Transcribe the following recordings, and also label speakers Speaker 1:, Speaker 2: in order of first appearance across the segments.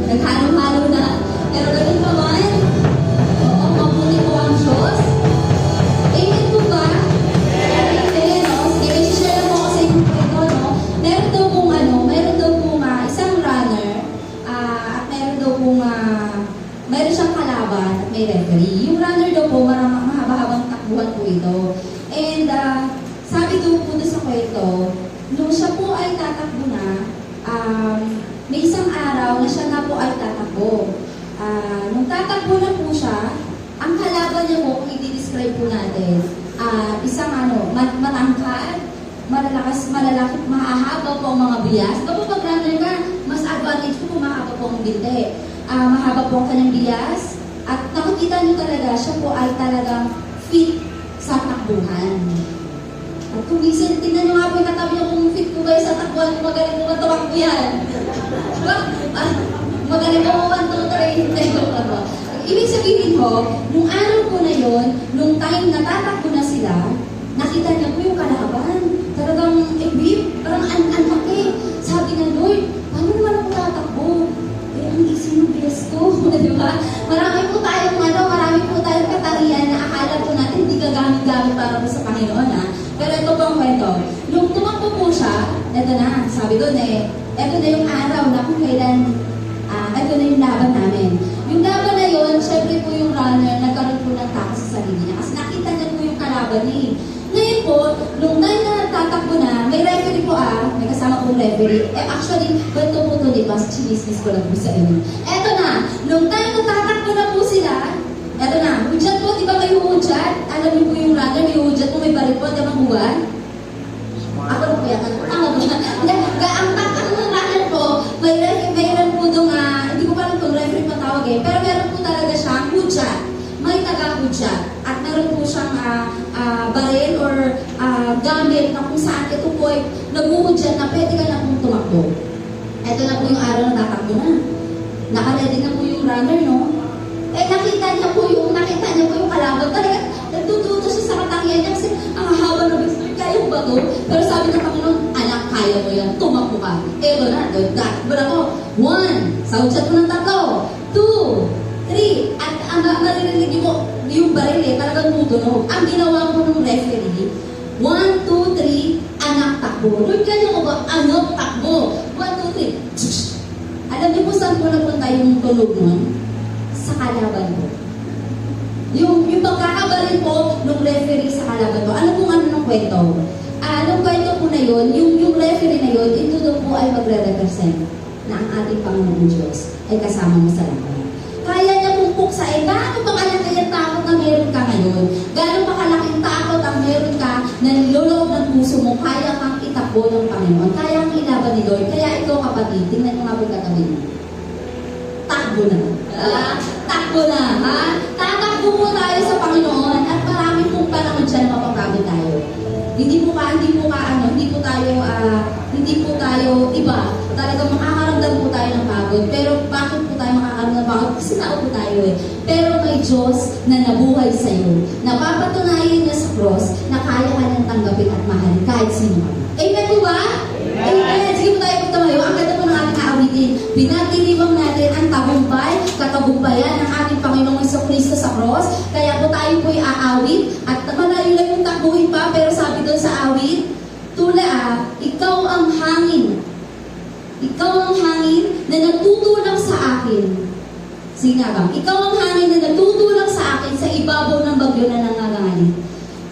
Speaker 1: Naghalo-halo na. Pero ganun pa man, oo, mabuti po ang Diyos. Amen po ba? Amen, no? Sige, may share lang po kasi yung ito, no? Meron daw pong isang runner, at meron daw pong, meron siyang kalaban at may referee. Yung runner daw po, mahaba-habang takbuhan po ito. And, sabi daw po doon sa kwento, nung siya po ay tatakbo na, may isang araw na siya na po ay tatakbo. Nung tatakbo na po siya, ang kalaban niya po, kung i-describe po natin, isang matangkad, malalaki, mahahaba po ang mga bias. Kapag pag-runner ka, mas advantage po kung mahaba po ang binte. Mahaba po ang kanyang bias. At nakikita niyo talaga, siya po ay talagang fit sa takbuhan. At kung minsan, tingnan nyo nga po yung katabi niyo kung fit po kayo sa takbuhan, kung magaling po matawag po yan. Diba? Magaling po 1, 2, 3, ibig sabihin ko, nung araw po na yon, nung time na tatakbo na sila, nakita niya po yung kalaban. Talagang, parang an-laki. Sabi niya, Lord, paano naman ako tatakbo? Ang easy ng bias ko. Diba? Marami po tayong katarian na akala po natin hindi gagamit-gamit para po sa Panginoon, ha? Pero ito po ang kwento. Nung tumakbo po siya, ito na, sabi doon ito na yung araw na kung kailan, ito na yung laban namin. Yung laban na yun, syempre po yung runner, nagkaroon po ng takot sa sarili niya. Kasi nakita niya po yung kalaban niya. Ngayon po, nung time na tatakbo na, may referee po may kasama pong referee. Actually, kwento po ito, di ba? Chinismis ko lang po sa inyo. Eto na, nung time na tatakbo na po sila, eto na, hudyat po, di ba may hudyat? Alam niyo po yung runner, may hudyat po, may barit po, di ba huwan? Ako na po yan, tama po yan. Ang runner po, mayroon po doon, hindi ko pa lang itong referee patawag pero meron po talaga siyang hudyat. May taga-hudyat. At meron po siyang baril or gamit na kung saan ito po ay naguhudyat na pwede ka na pong tumakbo. Ito na po yung araw na tatakbo na. Nakaledi na po yung runner, no? Nakita niya po yung kalaban. Talaga, nagtututo siya sa katangian niya kasi ang hahaba na bis. Kaya ba to? Pero sabi ng Panginoon, anak, kaya mo yan. Tumakbo ka. Eto na, takbo ko. 1, sa hudyat ko ng 3, 2, 3. At ang maririnig mo, yung baril talagang tutunog. Ang ginawa po ng referee, 1, 2, 3, anak, takbo. Lord, kanya ko ba? Anak, takbo. 1, 2, 3. Alam niyo po saan po napunta yung tunog nun? Sa kalaban po. Yung pagkakabaril po ng referee sa kalaban po. Alam mo ano ng kwento? Nung kwento po na yun, yung referee na yun, ito daw po ay magre-represent na ang ating Panginoon Diyos ay kasama mo sa laban. Kaya niya pong puksain, gaano pa kalaki ang takot na meron ka ngayon? Gaano pa kalaking takot ang meron ka na niloloob ng puso mo, kaya kang itakbo ng Panginoon, kaya kang ilaban ni Lord. Kaya ikaw kapatid, tingnan mo nga po katabi mo. Takbo na. Takbo na, ha? Tatakbo mo tayo sa Panginoon at marami pong panahon dyan na mapapagod tayo. Hindi po tayo iba. Talagang makakaramdam po tayo ng pagod. Pero bakit po tayo makakaramdam ng pagod? Kasi tao po tayo Pero may Diyos na nabuhay sa iyo. Napapatunayan niya sa cross na kaya ka nang tanggapin at mahalin kahit sino ka. Amen po ba? Amen. Sige po tayo po tumayo. Ang ganda po ng ating aawitin. Pinagdiriwang natin ang katagumpayan ng ating Panginoong Jesucristo sa cross. Kaya po tayo po aawit at malayo lang yung takbuhin pa. Pero sabi doon sa awit, ikaw ang hangin. Ikaw ang hangin na nagtutulak sa akin. Sige nga bang, ikaw ang hangin na nagtutulak sa akin sa ibabaw ng bagyo na nangangalit.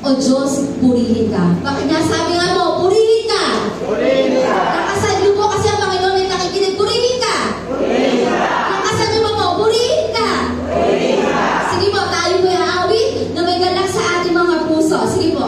Speaker 1: O Diyos, purihin ka. Bakit nga sabi nga mo, purihin ka! Purihin ka! Nakasan niyo po kasi ang Panginoon ay nakikinig, purihin ka! Purihin ka! Nakasan niyo po, purihin ka! Purihin ka! Sige po, tayo po aawit na may galak sa ating mga puso. Sige po.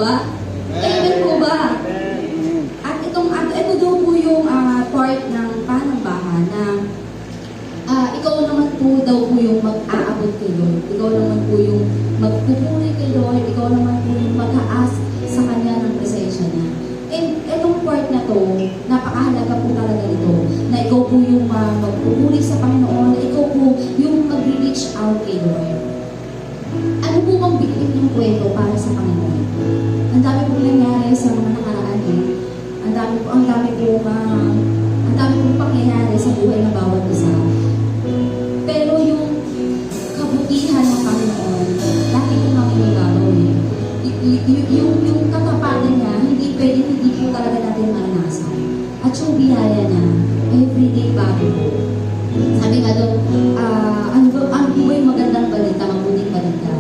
Speaker 1: ba? Amen po ba? At ito daw po yung part ng panambahan na ikaw naman po daw po yung mag-aabot kay Lord. Ikaw naman po yung magpupuri kay Lord. Ikaw naman po yung mag-aas sa Kanya ng presensya niya. And itong part na to, napakahalaga po talaga nito, na ikaw po yung magpupuri sa Panginoon, na ikaw po yung mag-reach out kay Lord. Ano po bang bitin yung kwento para sa Panginoon? Ang dami pong nangyari sa mga nakaraan eh. Ang dami pong pangyayari sa buhay ng bawat isa. Pero yung kabutihan ng Panginoon, lagi po namin ibabaw eh. Yung katapatan niya, hindi po talaga natin maranasan. At yung biyaya niya, everyday bago po. Sabi nga doon, ano ba yung magandang balita, mabuting balita?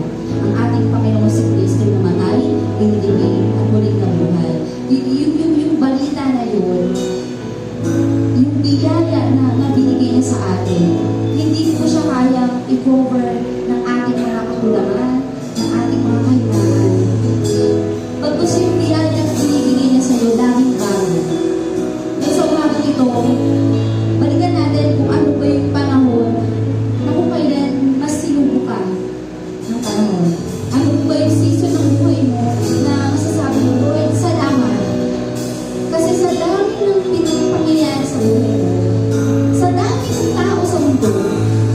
Speaker 1: Ang ating Panginoon si Kristo namatay, inilibing at muling nabuhay. Yung balita na yun, yung biyaya na binigay niya sa atin, hindi ko siya kayang i-cover ng ating mga kakulangan, ng ating mga kahinaan. Pagkos yung biyaya na binigay niya sa iyo, laging bago. Kaya sa umagang ito, balikan natin kung ano ba yung panahon na kung kailan mas sinubo ka ng panahon. Ano ba yung season ng buhay mo na masasabi mo, Lord, salamat. Kasi sa dami ng pangyayari sa buhay mo, sa dami ng tao sa mundo,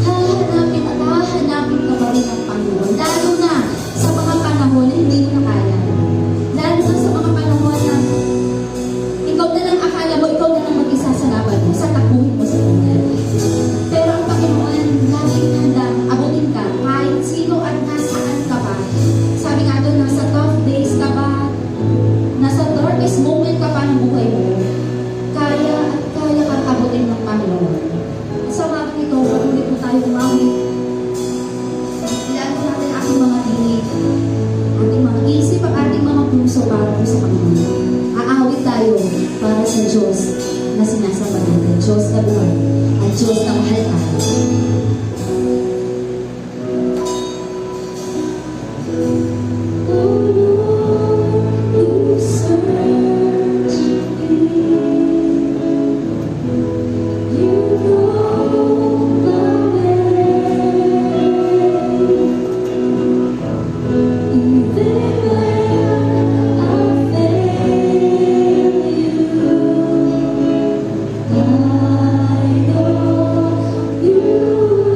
Speaker 1: hahanapin ka pa rin ng Panginoon. Lalo na sa mga panahon na hindi mo na kaya. Lalo na sa mga panahon na ikaw na lang akala mo, ikaw na lang mag-isa sa laban mo, sa takuhin mo sa Kanya. Pero ang Panginoon, laging handang abutin ka kahit sino at nasaan ka pa. Sabi nga doon, nasa tough days ka pa, nasa darkest moment ka pa ng buhay mo, kaya kang abutin ng Panginoon. Sa mga ito, patuloy po tayo umawit. Ilaan po natin ating mga dinig, ating mga isip, at ating mga puso para po sa Panginoon. Aawit tayo para sa Diyos na sinasamba natin. Diyos na buhay at Diyos na mahal tayo.
Speaker 2: I know you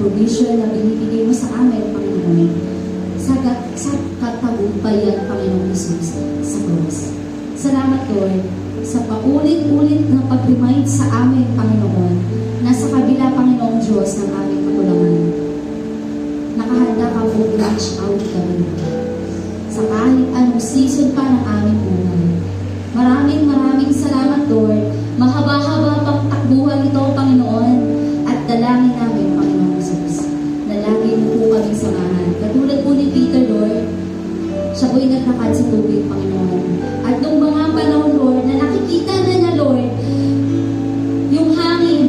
Speaker 1: provision na binibigay mo sa amin, Panginoon, sa katagumpayan, Panginoon Jesus, sa cross. Salamat, Lord, sa paulit-ulit na pag-remind sa amin, Panginoon, na sa kabila, Panginoong Diyos, ng aming kakulangan, nakahanda ka po i-reach out kami sa kahit anong season pa ng aming buhay. Maraming salamat, Lord. Mahaba-haba pang takbuhan ito, Panginoon, at dalangin namin, Panginoon Jesus, na lagi mo po kami samahan. Katulad po ni Peter, Lord, siya po'y naglakad sa tubig, Panginoon. At nung mga panahon, Lord, na nakikita na niya, Lord, yung hangin,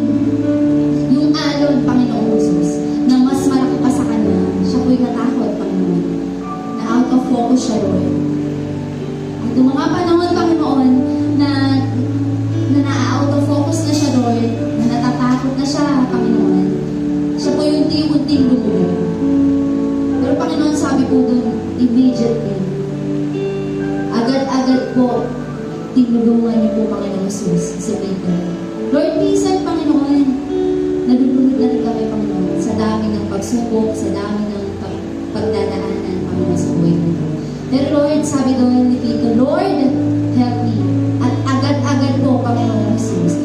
Speaker 1: yung alon, Panginoon Jesus, na mas malaki pa sa kanya, siya po'y natakot, Panginoon, na out of focus siya, Lord. At yung mga panahon, Panginoon, na na-out of focus na siya, Lord, na natatakot na siya, Panginoon, siya po yung unti-unting lumulo. Pero Panginoon, sabi po dun, immediately, agad-agad po, tinulungan niyo po, Panginoon Jesus, si Peter. Lord, minsan, Panginoon, nalulunod na rin kami, Panginoon, sa dami ng pagsubok, sa dami ng pagdadaanan, Panginoon, sa buhay nito. Pero Lord, sabi doon ni Peter, Lord, help me. At agad-agad po, Panginoon Jesus,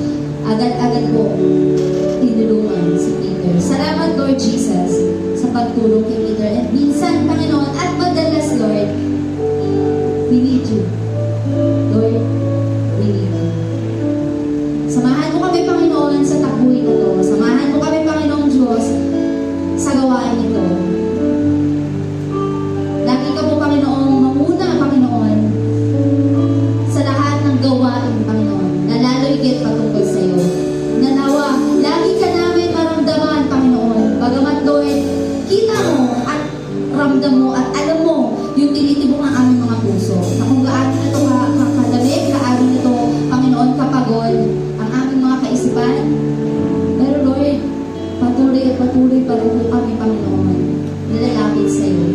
Speaker 1: agad-agad po, tinulungan si Peter. Salamat, Lord Jesus, sa pagtulong kay Peter. At minsan, Panginoon, at madalas, Lord, we need you. Lord, we need you. Samahan mo kami, Panginoon, sa takbuhin na to. Samahan mo kami, Panginoong Diyos, sa gawain nito. Lagi ka po, Panginoon, mamuna, Panginoon, sa lahat ng gawain, Panginoon, na lalo'y get patungkol sa iyo. Nanawa, lagi ka namin maramdaman, Panginoon, bagamat, Lord, kita mo at ramdam mo at alam mo yung tinitibok ng aming mga puso. Na kung gaano nito kalamig, gaano nito, Panginoon, kapagod ang aming mga kaisipan. Pero Lord, patuloy at patuloy pa rin po kami, Panginoon, nilalapit sa iyo.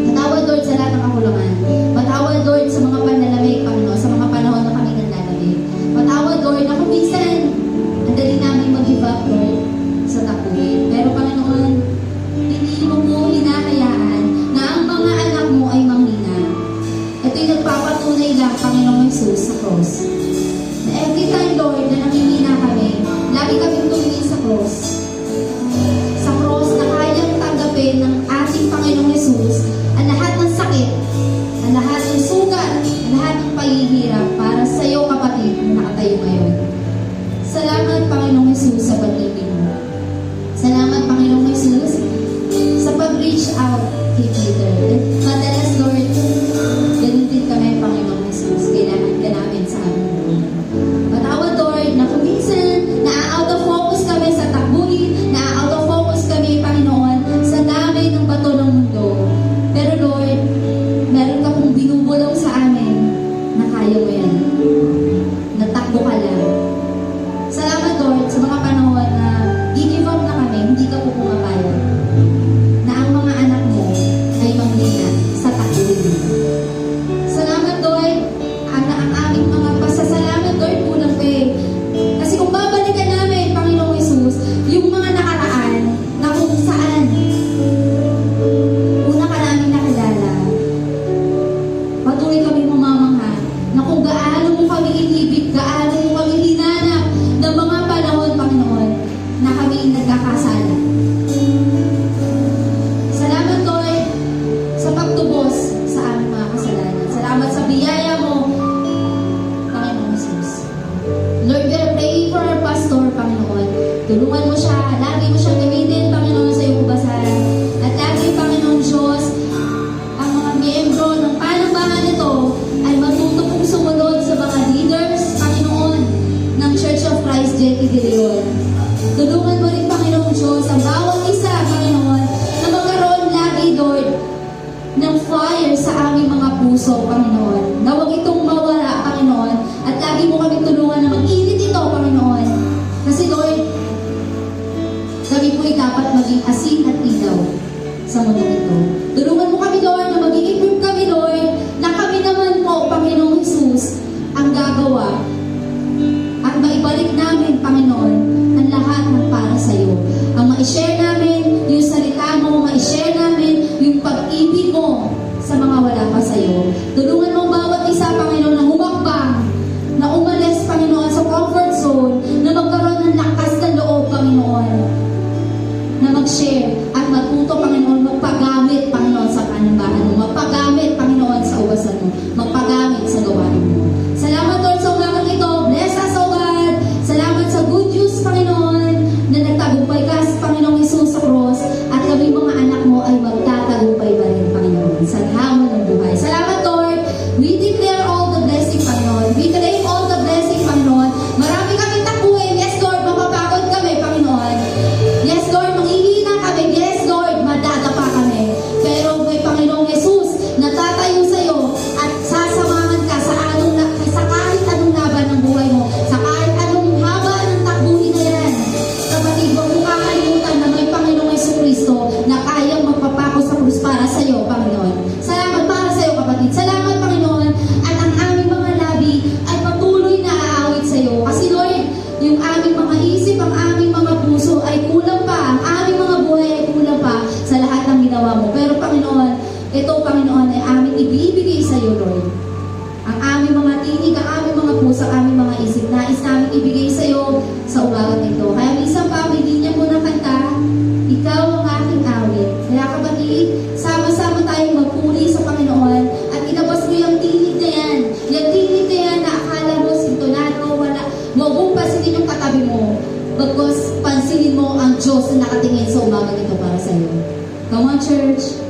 Speaker 1: Patawad, Lord, sa lahat ng kakulangan. Patawad, Lord, sa mga panlalamig, Panginoon, sa mga panahon na kami naglalamig. Patawad, Lord, na kung minsan, ang dali namin mag-give up, Lord, sa tapuin. Pero, Panginoon, hindi mo po hinahayaan na ang mga anak mo ay manghina. Ito'y nagpapatunay lang, Panginoong Jesus, sa cross. Na every time, Lord, na nanghihina kami, lagi kaming tumingin sa cross. Sa cross na kayang tanggapin ng ating Panginoong Jesus ang lahat ng sakit, ang lahat ng sugat, ang lahat ng paghihirap para sa iyo, kapatid, na nakatayo ngayon. Salamat, Panginoong Jesus, sa pag-ibig mo. Salamat, Panginoong Jesus, sa pag-reach out kay Peter. Madalas, Lord, ganun din kami, Panginoong Jesus. Kailangan ka namin sa aming buhay. Patawad, Lord, na kung minsan na-out of focus kami sa takbuhin, na-out of focus kami, Panginoon, sa dami ng bato ng mundo. Pero Lord, meron ka pong binubulong sa amin na kaya mo yan. Natakbo ka lang. Salamat, Lord, sa mga panahon na i-give up na kami, hindi ka po pumapayag. Na ang mga anak mo ay manghina sa takbuhin. Salamat, Lord, ang aming mga pasasalamat, Lord, kulang pa eh. Kasi kung babalikan namin, Panginoong Jesus, yung mga nakaraan na kung saan una ka namin nakilala, patuloy kami mamamangha na kung gaano mo kami inibig, gaano mo kami hinanap ng mga panahon, Panginoon, na kami nagkakasala. Salamat, Lord, sa pagtubos sa aming mga kasalanan. Salamat sa biyaya mo, Panginoon Jesus. Lord, we are praying for our pastor, Panginoon. Tulungan mo siya, lagi mo siyang gamitin, Panginoon, sa iyong basahan. At lagi, Panginoon Diyos, ang mga miyembro ng panambahan nito ay matuto pong sumunod sa mga leaders, Panginoon, ng Church of Christ, J.P. De Leon. Tulungan mo rin, Panginoon Diyos, ang bawat isa, Panginoon, na magkaroon lagi, Lord, ng fire sa aming mga puso, Panginoon. Na huwag itong mawala, Panginoon, at lagi mo kami tulungan na mag-init ito, Panginoon. Kasi, Lord, kami po'y dapat maging asin at ilaw sa mundo ito. Tulungan mo kami, Lord, na maging equip kami, Lord, na kami naman po, Panginoong Jesus, ang gagawa at maibalik namin, Panginoon, ang lahat ng para sa iyo. Ang ma-share namin matuto, Panginoon, magpagamit, Panginoon, sa panambahan mo. Magpagamit, Panginoon, sa uwasan mo. Magpagamit sa gawain mo. Salamat, Lord, sa umagang ito. Bless us, O God. Salamat sa good news, Panginoon, na nagtagumpay ka, Panginoong Jesus sa cross, at kami mga anak mo ay magtatagumpay pa rin, Panginoon, sa hamon ng buhay. Salamat, Lord. We declare all the blessing, Panginoon. We claim all the blessing, Panginoon. Marami kami takuin. Yes, Lord, mapapagod kami, Panginoon. Yes, Lord, manghihina kami. Yes, Lord, madadapa kami. Pero may Panginoong Jesus, natatayo sa iyo at sasamahan ka sa kahit anong laban ng buhay mo, sa kahit anong haba ng takbuhin na yan. Kapatid, huwag mo kakalimutan na may Panginoong Jesucristo na kayang magpapako sa krus para sa iyo, Panginoon. Salamat para sa iyo, kapatid. Salamat, Panginoon. At ang aming mga labi ay patuloy na aawit sa iyo. Kasi, Lord, yung aming mga isip, ang aming mga puso ay kulang pa. Ang aming mga buhay ay kulang pa sa lahat ng ginawa mo. Pero, Panginoon, ito, Panginoon, ay aming ibibigay sa iyo, Lord. Ang aming mga tinig, ang aming mga puso, ang aming mga isip, nais namin ibigay sa iyo sa umagang ito. Kaya minsan pa, may linya mo na kanta, ikaw ang aking awit. Kaya kapatid, sama-sama tayong magpuli sa Panginoon at ilabas mo yung tinig na yan. Yung tinig na yan na akala mo sintonado, wala. Huwag mong pansinin yung katabi mo. Bagkos pansinin mo ang Diyos na nakatingin sa umagang ito para sa iyo. Come on, church.